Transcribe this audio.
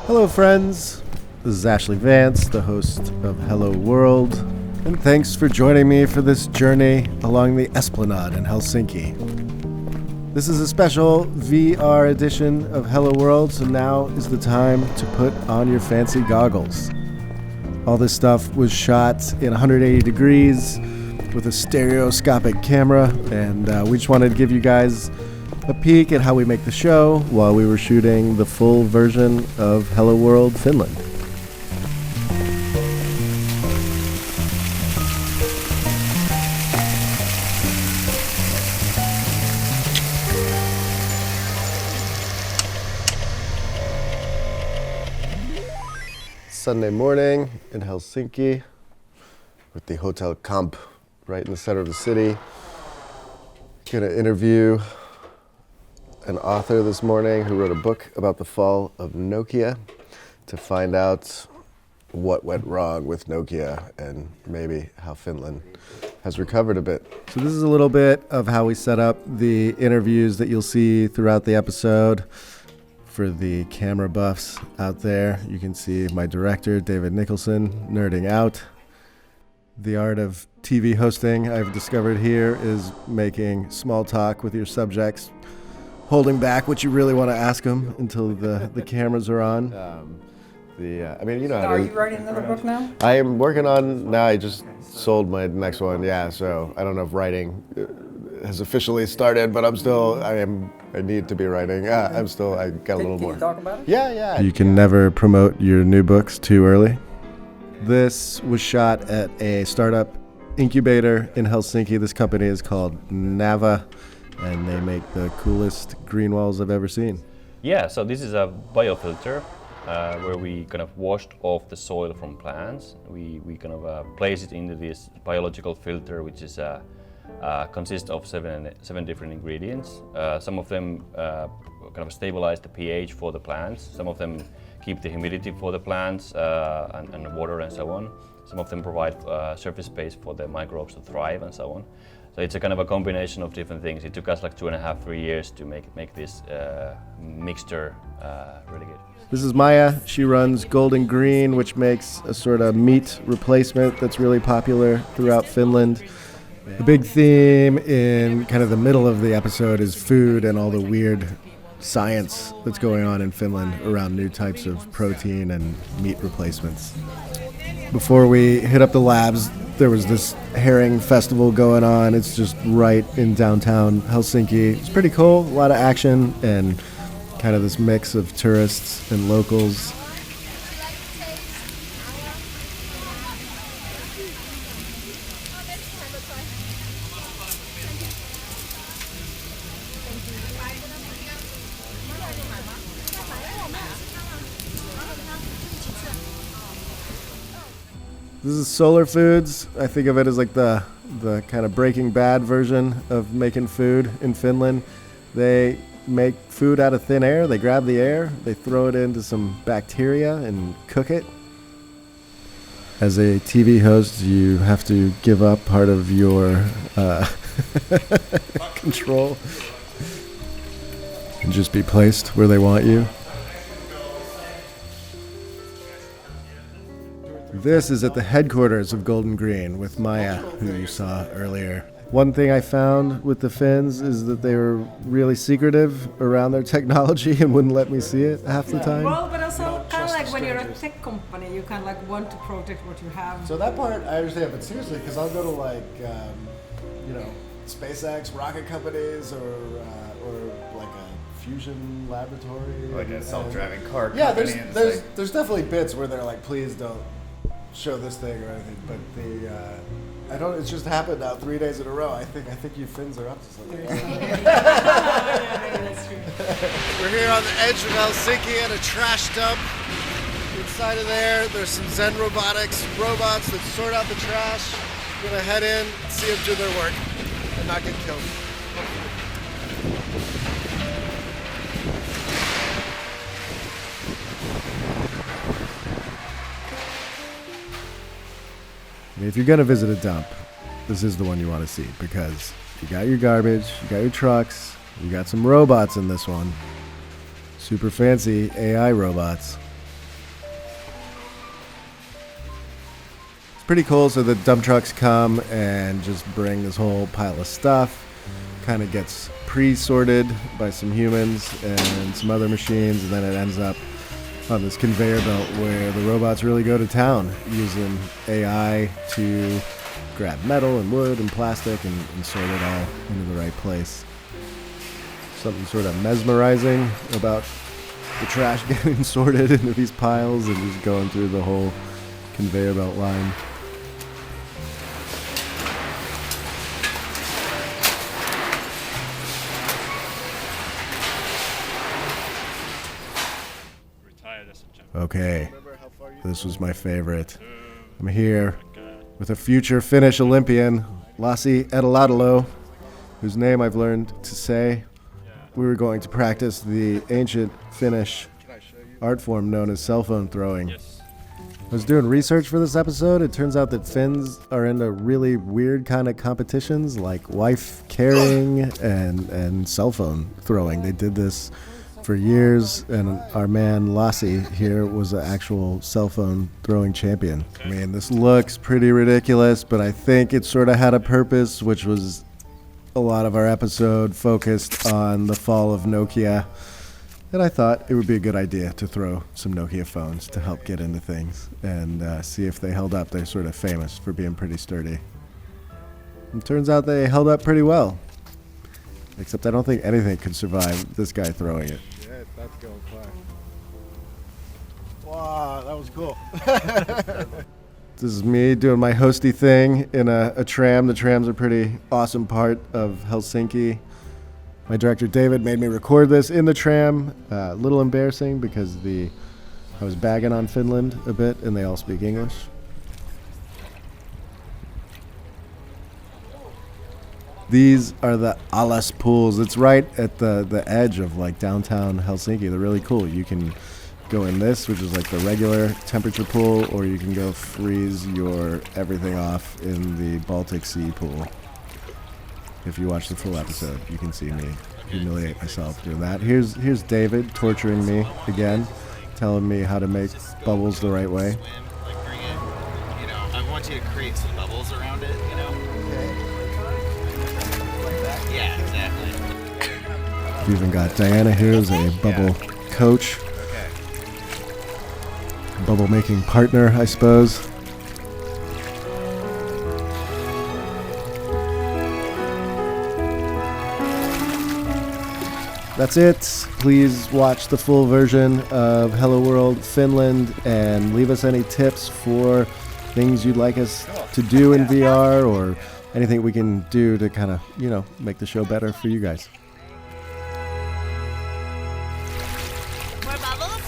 Hello, friends. This is Ashlee Vance, the host of Hello World, and thanks for joining me for this journey along the Esplanade in Helsinki. This is a special VR edition of Hello World, so now is the time to put on your fancy goggles. All this stuff was shot in 180 degrees with a stereoscopic camera, and we just wanted to give you guys a peek at how we make the show while we were shooting the full version of Hello World Finland. Sunday morning in Helsinki with the Hotel Camp right in the center of the city. Gonna interview an author this morning who wrote a book about the fall of Nokia to find out what went wrong with Nokia and maybe how Finland has recovered a bit. So this is a little bit of how we set up the interviews that you'll see throughout the episode. For the camera buffs out there, you can see my director, David Nicholson, nerding out. The art of TV hosting I've discovered here is making small talk with your subjects, holding back what you really want to ask them until the cameras are on. Are you writing another book now? I am working on, now I just sold my next one, so I don't know if writing has officially started, but I need to be writing. I got a little more. Can you talk about it? Yeah. You can never promote your new books too early. This was shot at a startup incubator in Helsinki. This company is called Nava, and they make the coolest green walls I've ever seen. Yeah, so this is a biofilter where we kind of washed off the soil from plants. We kind of place it into this biological filter, which is consists of seven different ingredients. Some of them kind of stabilize the pH for the plants. Some of them keep the humidity for the plants and the water and so on. Some of them provide surface space for the microbes to thrive and so on. So it's a kind of a combination of different things. It took us like 2.5-3 years to make this mixture really good. This is Maya. She runs Golden Green, which makes a sort of meat replacement that's really popular throughout Finland. The big theme in kind of the middle of the episode is food and all the weird science that's going on in Finland around new types of protein and meat replacements. Before we hit up the labs, there was this herring festival going on. It's just right in downtown Helsinki. It's pretty cool, a lot of action and kind of this mix of tourists and locals. This is Solar Foods. I think of it as like the kind of Breaking Bad version of making food in Finland. They make food out of thin air. They grab the air, they throw it into some bacteria and cook it. As a TV host, you have to give up part of your control and just be placed where they want you. This is at the headquarters of Golden Green with Maya, who you saw earlier. One thing I found with the Finns is that they were really secretive around their technology and wouldn't let me see it half the time. Well, but also kind of like when you're a tech company, you kind of like want to protect what you have. So that part I understand, but seriously, because I'll go to SpaceX, rocket companies, or like a fusion laboratory. Like a self-driving car company. Yeah, there's definitely bits where they're like, please don't show this thing or anything, but it's just happened now 3 days in a row. I think you Finns are up to something. Yeah, that's true. We're here on the edge of Helsinki at a trash dump. Inside of there's some Zen robots that sort out the trash. We're gonna head in, see them do their work, and not get killed. If you're gonna visit a dump, this is the one you want to see, because you got your garbage, you got your trucks, you got some robots in this one. Super fancy AI robots. pretty cool. So the dump trucks come and just bring this whole pile of stuff. Kind of gets pre-sorted by some humans and some other machines, and then it ends up on this conveyor belt where the robots really go to town using AI to grab metal and wood and plastic and sort it all into the right place. Something sort of mesmerizing about the trash getting sorted into these piles and just going through the whole conveyor belt line. Okay, this was my favorite. I'm here with a future Finnish Olympian, Lassi Etelätalo, whose name I've learned to say. We were going to practice the ancient Finnish art form known as cell phone throwing. I was doing research for this episode. It turns out that Finns are into really weird kind of competitions like wife carrying and cell phone throwing. They did this for years, and our man Lassi here was an actual cell phone throwing champion. I mean, this looks pretty ridiculous, but I think it sort of had a purpose, which was a lot of our episode focused on the fall of Nokia. And I thought it would be a good idea to throw some Nokia phones to help get into things and see if they held up. They're sort of famous for being pretty sturdy. And turns out they held up pretty well. Except I don't think anything could survive this guy throwing it. Yeah, that's going far. Wow, that was cool. This is me doing my hosty thing in a tram. The trams are a pretty awesome part of Helsinki. My director David made me record this in the tram. A little embarrassing because I was bagging on Finland a bit and they all speak English. These are the Alas pools. It's right at the edge of like downtown Helsinki. They're really cool. You can go in this, which is like the regular temperature pool, or you can go freeze your everything off in the Baltic Sea pool. If you watch the full episode, you can see me humiliate myself doing that. Here's David torturing me again, telling me how to make bubbles the right way. I want you to create some bubbles around it, Yeah, exactly. We've even got Diana here as a bubble coach. Bubble making partner, I suppose. That's it. Please watch the full version of Hello World Finland and leave us any tips for things you'd like us to do in VR or anything we can do to kind of, make the show better for you guys. More bubbles?